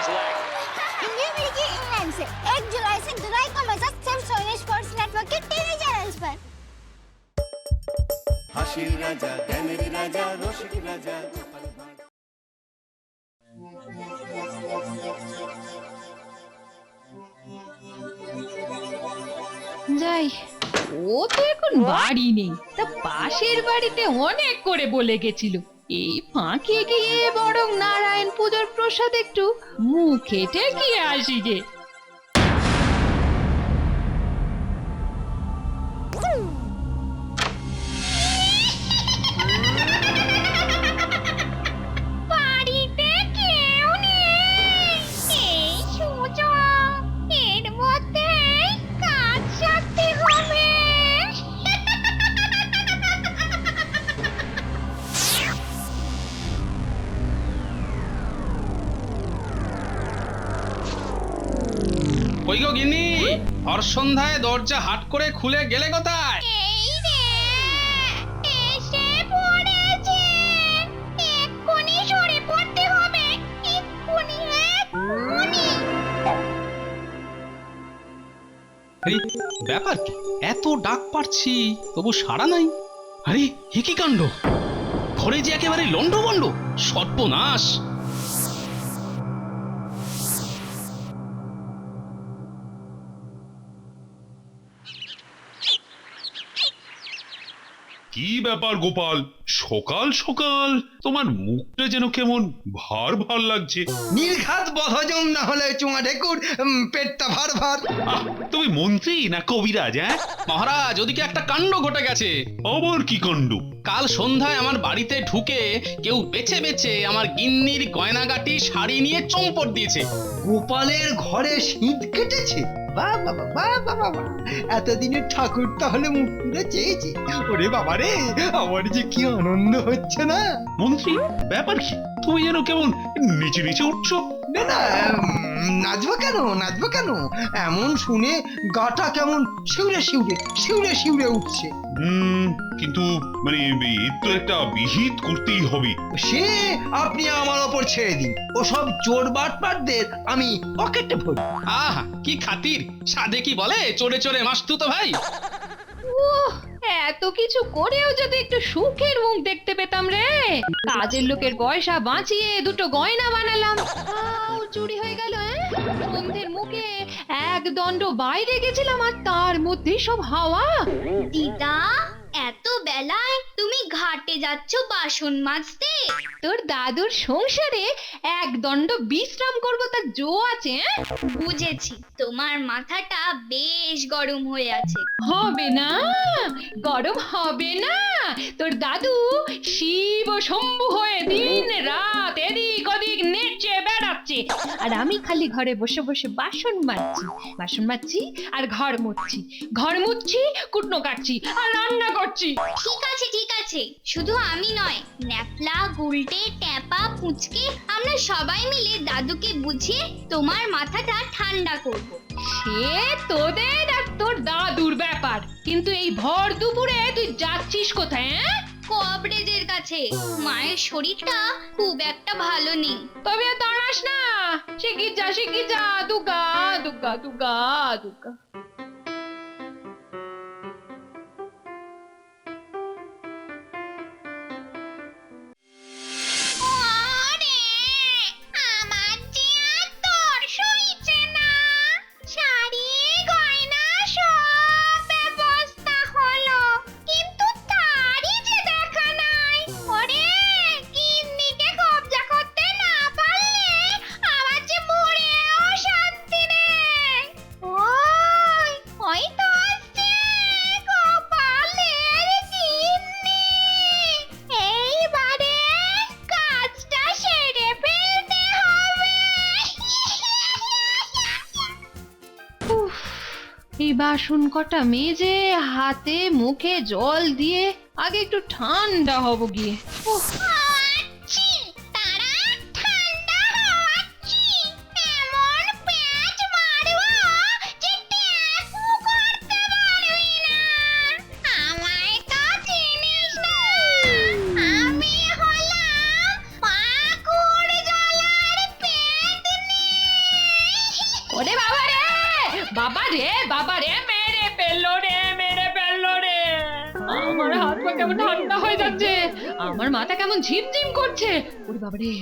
India अमेरिकी England से 1 जुलाई से जुलाई का मजा सिर्फ सोनी स्पोर्ट्स नेटवर्क के टीवी चैनल्स पर। হাসির রাজা জ্ঞানের রাজা রসিক রাজা যাই, ও তো এখন বাড়ি নেই, তা পাশের বাড়িতে অনেক করে বলে গেছিল এই ফাঁকে গিয়ে বরং নারায়ণ পূজার প্রসাদ একটু মুখে ঠেকিয়ে আসি গে। বাড়িতে কেউ নেই, এই সুযোগ, এর মধ্যে কাজ সারতে হবে। কই গো গিন্নি, আর সন্ধ্যায় দরজা হাট করে খুলে গেলে কোথায়? এই রে, এসে পড়েছে, এক্ষুনি সরে পড়তে হবে, এক্ষুনি, এক্ষুনি। আরে ব্যাপার কি, এত ডাক পাচ্ছি তবু সাড়া নাই। আরে এ কি কাণ্ড, ঘরে যে একেবারে লন্ডভন্ড, সর্বনাশ। কি ব্যাপার গোপাল, সকাল সকাল তোমার মুখটা যেন কেমন ভার ভার লাগছে। নির্ঘাত বধজম না হলে চুঙা ঢেকুর, পেটটা ভার ভার। তুমি মন্ত্রী না কবিরাজ? হ্যাঁ মহারাজ, ওদিকে একটা কাণ্ড ঘটে গেছে। আবার কি কাণ্ড? কাল সন্ধ্যায় আমার বাড়িতে ঢুকে কেউ বেছে বেছে আমার গিন্নির গয়নাগাটি শাড়ি নিয়ে চম্পট দিয়েছে। গোপালের ঘরে শীত কেটেছে? বাহ বাবা, বাহ বাবা, এতদিনের ঠাকুর তাহলে মুখ পুরে চেয়েছে। ওরে বাবা রে, আমার যে কি আনন্দ হচ্ছে না। মন্ত্রী ব্যাপার কি, তুমি যেন কেমন নিচে নিচে উঠছো? না না, নাচবো কেন, নাচবো কেন? এমন শুনে গাটা কেমন শিউরে শিউরে শিউরে শিউরে উঠছে। কিন্তু মানে এর তো একটা বিহিত করতেই হবে। সে আপনি আমার ওপর ছেড়ে দিন, ওসব চোর বাটপারদের আমি পকেটে ভরি। আহা কি খাতির, সাধে কি বলে চোরে চোরে মাসতুতো ভাই। উহ, এত কিছু করেও যদি একটু সুখের মুখ দেখতে পেতাম রে। কাজের লোকের পয়সা বাঁচিয়ে দুটো গয়না বানালাম, তাও চুরি হয়ে গেল। সন্ধ্যের মুখে এক দণ্ড বাইরে গেছিলাম আর তার মধ্যে সব হাওয়া। দিদা, এত বেলায় তুমি ঘাটে যাচ্ছ বাসন মাজতে? তোর দাদুর সংসারে এক দণ্ড বিশ্রাম করবো তার জো আছে? বুঝেছি, তোমার মাথাটা বেশ গরম হয়ে আছে। হবে না, গরম হবে না। তোর দাদু শিব ও শম্ভু হয়ে দিন রাত এদিক ওদিক নেচে বেড়াচ্ছে, আর আমি খালি ঘরে বসে বসে বাসন মাজছি আর ঘর মুছছি, কুটনো কাটছি আর রান্না করছি। ঠিক আছে, ঠিক আছে, শুধু আমি নয়, ন্যাপলা, গুলটে, ট্যাপা, পুচকে, আমরা সবাই মিলে দাদুকে বুঝিয়ে তোমার মাথাটা ঠান্ডা করব। সে তোদের আর তোর দাদুর ব্যাপার, কিন্তু এই ভর দুপুরে তুই যাচ্ছিস কোথায়? কবরেজের কাছে, মায়ের শরীরটা খুব একটা ভালো নেই। তবে আর দাঁড়াস না, শিগগির যা, দুগা দুগা দুগা দুগা। আমার যে আর তর সইছে না, শাড়ি গয়না সব ব্যবস্থা হলো, কিন্তু তারই যে দেখা নাই। ওরে, গিন্নিকে কবজা করতে না পারলে আমার যে মরেও শান্তি নেই। ওই তো আসছে গোপালের গিন্নি। এইবারে কাজটা সেরে ফেলতে হবে। উফ, এই বাসন কটা মেজে হাতে মুখে জল দিয়ে আগে একটু ঠান্ডা হব গিয়ে। উফ, হাওয়াচ্ছি, তারা ঠান্ডা হাওয়াচ্ছি, এমন প্যাঁচ মারবো যে ট্যাপও করতে পারবি না। আমায় তো চিনিস না, আমি হলাম পাকুড় জলার পেতনি। বাবা রে মেরে ফেললো রে আমার হাত পা কেমন ঠান্ডা হয়ে যাচ্ছে, আমার মাথা কেমন ঝিমঝিম করছে। ওরে বাবা রে,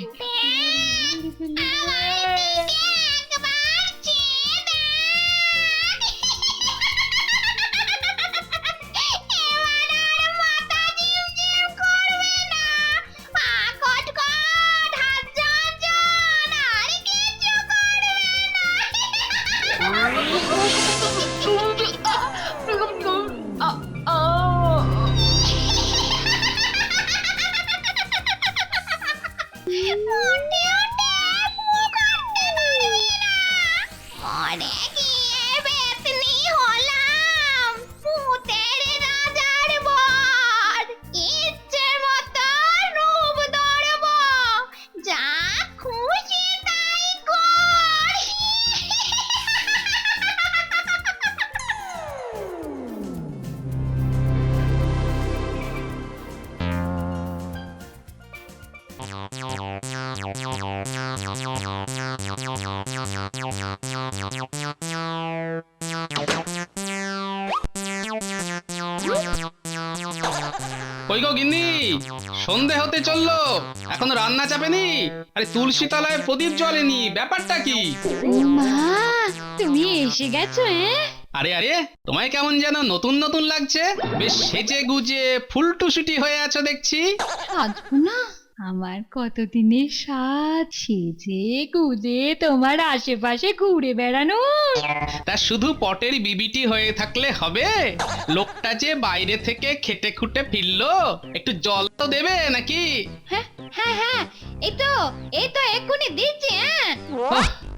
কই গো গিন্নি, সন্ধে হতে চললো, এখনো রান্না চাপেনি? আরে তুলসী তলায় প্রদীপ জ্বলেনি, ব্যাপারটা কি? মা, তুমি এসে গেছো? আরে আরে, তোমায় কেমন যেন নতুন নতুন লাগছে, বেশ সেজে গুজে ফুলটুসুটি হয়ে আছো দেখছি। সাজবো না? আমার কতদিনের সাজ, সেজে গুজে তোমার আশেপাশে ঘুরে বেড়ানো। তা শুধু পটের বিবিটি হয়ে থাকলে হবে? লোকটা যে বাইরে থেকে খেটে খুটে ফিরলো, একটু জল তো দেবে নাকি? হ্যাঁ হ্যাঁ হ্যাঁ, এই তো এক্ষুনি দিচ্ছি।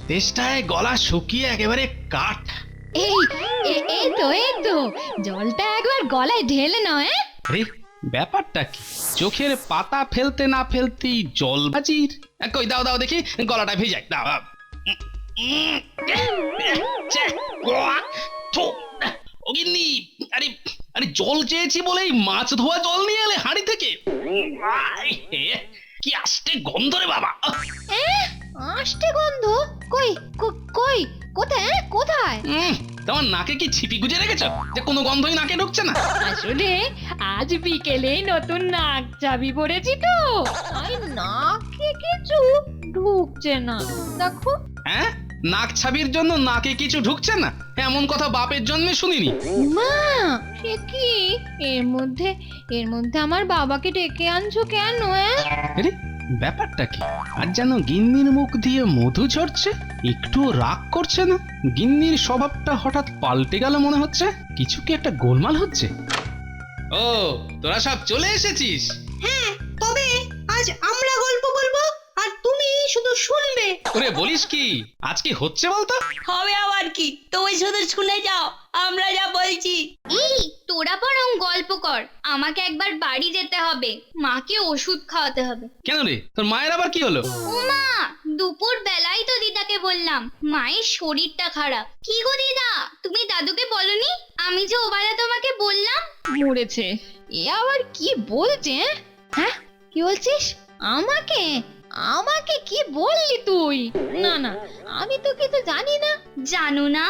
তেষ্টায় গলা শুকিয়ে একেবারে কাঠ। এই তো জলটা একবার গলায় ঢেলে নাও। আরে ব্যাপারটা কি? চোখের পাতা ফেলতে না ফেলতেই জল বাজির। কই দাও দাও দেখি, গলাটা ভিজাই দাও। ও গিন্নি, আরে আরে জল চেয়েছি বলেই মাছ ধোয়া জল নিয়ে এলে হাঁড়ি থেকে। কি আস্তে গন্ধ রে বাবা। আষ্টে গন্ধ? কই কই কোথায়? তোমার নাকে কি ছিপি গুজে রেখেছো যে কোনো গন্ধই নাকে ঢুকছে না? আসলে আজ বিকেলেই নতুন নাক চাবি পড়েছি তো, তাই নাকে কিছু ঢুকছে না। দেখো। হ্যাঁ, নাক ছাবির জন্য নাকে কিছু ঢুকছে না, এমন কথা বাপের জন্মে শুনিনি। মা, সে কি? এর মধ্যে আমার বাবাকে ডেকে আনছো কেন? আরে ব্যাপারটা কি? আর যেন গিন্নির মুখ দিয়ে মধু ঝরছে, একটু রাগ করছে না। গিন্নির স্বভাবটা হঠাৎ পাল্টে গেল মনে হচ্ছে, কিছু কি একটা গোলমাল হচ্ছে। ও, তোরা সব চলে এসেছিস? হ্যাঁ, তবে আজ আমরা গল্প বলবো আর তুমি শুধু শুনবে। ওরে বলিস কি, আজ কি হচ্ছে বলতো? হবে আবার কি, তুমি শুধু শুনে যাও, আমরা যা বলছি। এই, তোরা বরং গল্প কর, আমাকে একবার বাড়ি যেতে হবে, মাকে ওষুধ খাওয়াতে হবে। কেন রে, তোর মায়ের আবার কি হলো? মা, দুপুর বেলায় তো দিদাকে বললাম মায়ের শরীরটা খারাপ। কি গো দিদা, তুমি দাদুকে বলনি? আমি যে ওবেলা তোমাকে বললাম। মরেছে। এ আবার কি বলছে? হ্যাঁ, কি বলছিস? আমাকে কি বললি তুই? না না, আমি তো কিছু জানি না। জানো না?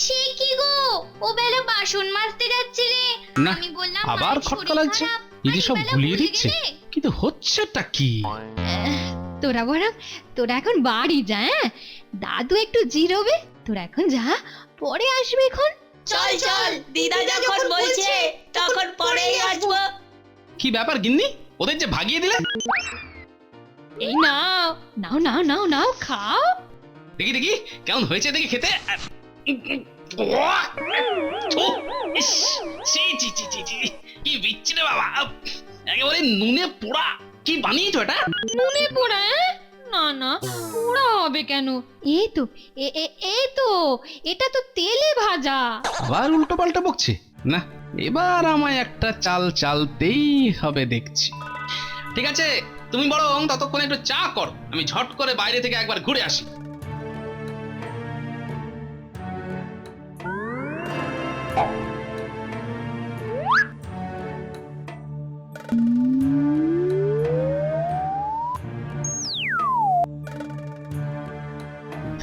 সে কি গো, ও বেলা বাসন মাজতে যাচ্ছিলে, না, আমি বললাম আবার মায়ের খটকা শরীর লাগছে। খারাপ, এই যে আর সব এবেলা ভুলিয়ে ভুলে দিচ্ছে, গেলে? কিন্তু হচ্ছেটা কি? তোরা এখন বাড়ি যা। দাদু একটু জিরোবে, তোরা এখন যা, পরে আসবে। এখন চল চল, দিদা যখন বলছে তখন পরেই আসবো। কি ব্যাপার গিন্নি, ওদের যে ভাগিয়ে দিলে? এই নাও খাও। দেখি দেখি কেমন হয়েছে দেখি খেতে। কি বিচ্ছি রে বাবা, একেবারে নুনে পোড়া। কি বানিয়েছো এটা? নুনে পোড়া? না না, পোড়া হবে কেন? এই তো এটা তো তেলে ভাজা। আবার উল্টো পাল্টা বকছে না, এবার আমায় একটা চাল চালতেই হবে দেখছি। ঠিক আছে, তুমি বরং ততক্ষণ একটু চা কর, আমি ঝট করে বাইরে থেকে একবার ঘুরে আসি।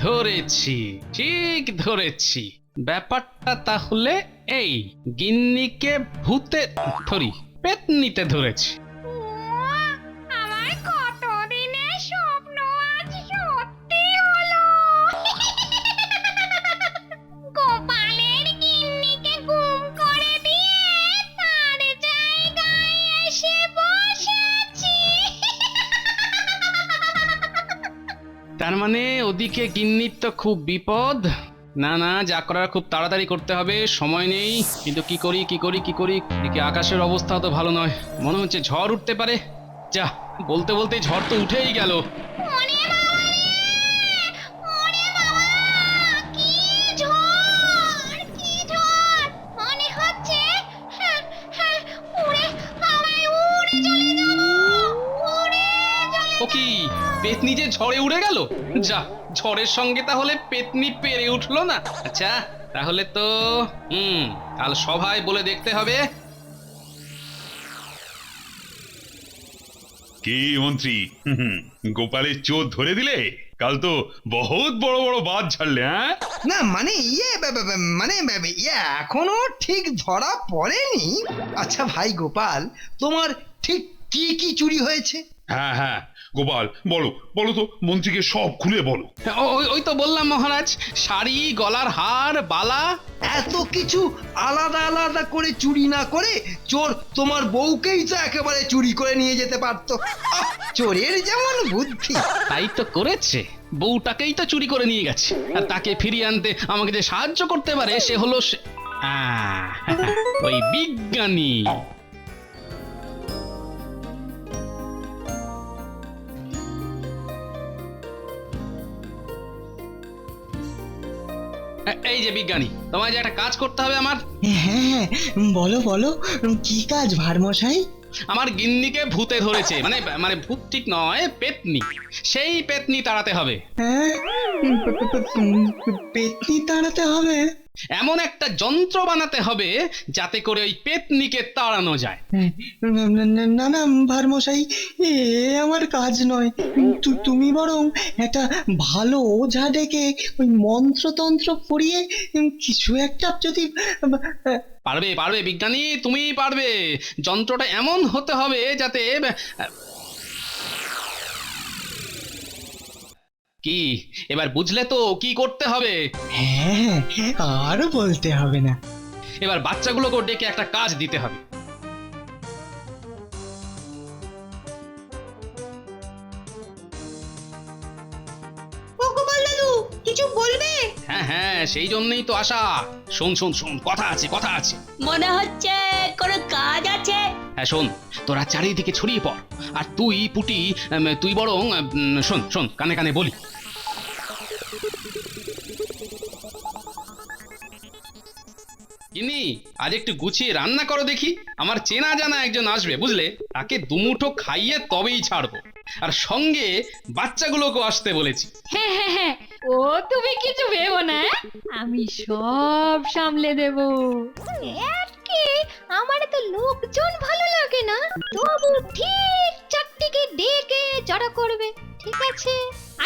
ধরেছি, ঠিক ধরেছি, ব্যাপারটা তাহলে এই, গিন্নিকে ভূতে পেতনিতে ধরেছে। আমার কতদিনের স্বপ্ন আজ সত্যি হলো। গোপালের গিন্নিকে গুম করে দিয়ে তার জায়গায় এসে বসেছি। তার মানে ওদিকে গিন্নির তো খুব বিপদ। না না, যা করার খুব তাড়াতাড়ি করতে হবে, সময় নেই। কিন্তু কি করি? এদিকে আকাশের অবস্থা তো ভালো নয়, মনে হচ্ছে ঝড় উঠতে পারে। যা, বলতে বলতে ঝড় তো উঠেই গেল। ওরে বাবা রে! ওরে বাবা! কি ঝড়! কি ঝড়! মনে হচ্ছে উড়ে চলে যাব! উড়ে চলে ও কি, পেতনি যে ঝড়ে উড়ে গেল? যা, ঝড়ের সঙ্গে তাহলে পেতনি পেরে উঠলো না। আচ্ছা, তাহলে তো কাল সভায় বলে দেখতে হবে। কি মন্ত্রী, গোপালের চোর ধরে দিলে? কাল তো বহুত বড় বড় বাদ ছাড়লে, হ্যাঁ? না মানে মানে এখনো ঠিক ধরা পড়েনি। আচ্ছা ভাই গোপাল, তোমার ঠিক কি কি চুরি হয়েছে? হ্যাঁ, গোপাল বলো তো, মন্ত্রীকে সব খুলে বলো। ওই তো বললাম মহারাজ, শাড়ি, গলার হার, বালা। এত কিছু আলাদা আলাদা করে চুরি না করে চোর তোমার বউকেই তো একেবারে চুরি করে নিয়ে যেতে পারতো। চোরের যেমন বুদ্ধি। তাই তো করেছে, বউটাকেই তো চুরি করে নিয়ে গেছে। আর তাকে ফিরিয়ে আনতে আমাকে যে সাহায্য করতে পারে সে হলো ওই বিজ্ঞানী। এই যে বিজ্ঞানী, তোমায় যে একটা কাজ করতে হবে আমার। হ্যাঁ, বলো বলো, কি কাজ ভারমশাই? আমার গিন্নিকে ভূতে ধরেছে, মানে ভূত ঠিক নয়, পেতনি। সেই পেতনি তাড়াতে হবে। হ্যাঁ, পেতনি তাড়াতে হবে? এমন একটা যন্ত্র বানাতে হবে যাতে করে ওই পেতনিকে তাড়ানো যায়। না না ভারমশাই, এ আমার কাজ নয়। তুমি বরং একটা ভালো ওঝা ডেকে ওই মন্ত্রতন্ত্র পড়িয়ে কিছু একটা যদি... পারবে বিজ্ঞানী, তুমি পারবে। যন্ত্রটা এমন হতে হবে যাতে... কি এবার বুঝলে তো কি করতে হবে? হ্যাঁ, আর বলতে হবে না। এবার বাচ্চাগুলোকে ডেকে একটা কাজ দিতে হবে। ও গোপাল দাদু, কিছু বলবে? হ্যাঁ, সেই জন্যই তো আসা। শোন, কথা আছে। মনে হচ্ছে কোনো কাজ আছে। হ্যাঁ শোন, তোরা চারিদিকে ছড়িয়ে পড়। আর তুই পুটি, তুই বরং শোন, কানে কানে বলি। কিনি, আজ একটু গুছিয়ে রান্না করো দেখি। আমার চেনা জানা একজন আসবে, বুঝলে? তাকে দুমুঠো খাইয়ে তবেই ছাড়বো। আর সঙ্গে বাচ্চাগুলোকে আসতে বলেছি। হ্যাঁ, ও তুমি কিছু ভেবো না, আমি সব সামলে দেব। কি আমার তো লোকজন ভালো লাগে না, তবু ঠিক চারটিকে ডেকে জড়ো করবে। ঠিক আছে,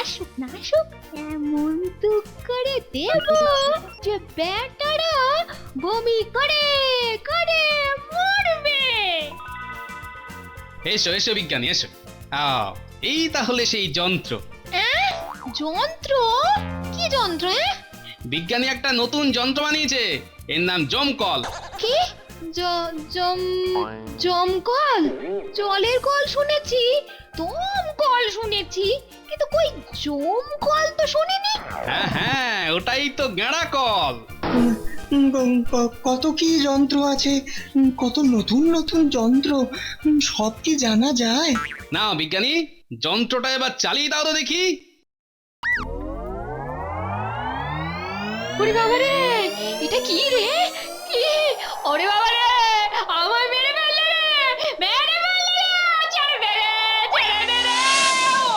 আসুক না আসুক, এমন দুঃখ করে দেব যে বেটারা বমি করে মরবে। এসো বিজ্ঞানী, এসো। এই তাহলে সেই যন্ত্র। যন্ত্র? কি যন্ত্র? বিজ্ঞানী একটা নতুন যন্ত্র বানিয়েছে, এর নাম জমকল। কি জমকল? জলের কল শুনেছি, দমকল শুনেছি, কিন্তু কই জমকল তো শুনিনি। হ্যাঁ, ওটাই তো গেঁড়া কল। কত কি যন্ত্র আছে, কত নতুন নতুন যন্ত্র, সব কি জানা যায়? না বিজ্ঞানী, যন্ত্রটা এবার চালিয়ে দাও তো দেখি। ওরে বাবা রে, এটা কি রে? কি? ওরে বাবা রে, আমায় মেরে ফেললে রে! মেরে ফেললে রে! ছেড়ে দে রে!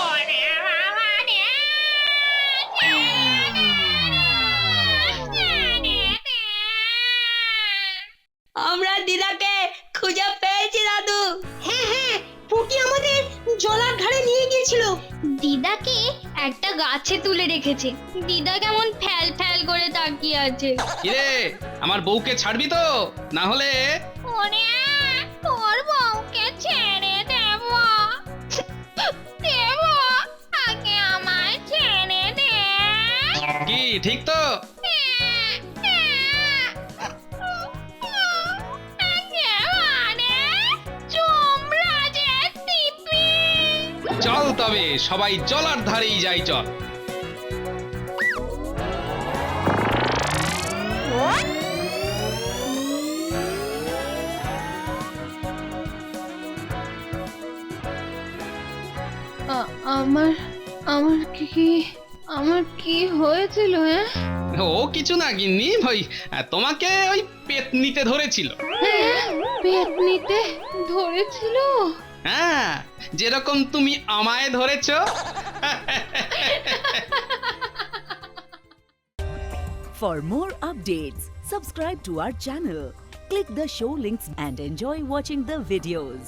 ওরে বাবা রে! আমরা দিদাকে খুঁজে পেয়েছি দাদু। হ্যাঁ, পুটি আমাদের জলার ধারে নিয়ে গিয়েছিল। দিদাকে একটা গাছে তুলে রেখেছে। দিদা কেমন ফ্যাল ফ্যাল করে তাকিয়ে আছে। কিরে আমার বউকে ছাড়বি তো, না হলে ওরে তোর বউকে ছেড়ে দেব, দেব, আগে আমায় ছেড়ে দে। কি ঠিক তো? চল তবে সবাই জলার ধারেই যাই, চল। আমার আমার আমার কি হয়েছিল? হ্যাঁ ও কিছু না গিন্নি, ভাই তোমাকে ওই পেতনিতে ধরেছিল। পেট নিতে ধরেছিল? হ্যাঁ, যেরকম তুমি আমায় ধরেছো। For more updates, subscribe to our channel, click the show links and enjoy watching the videos.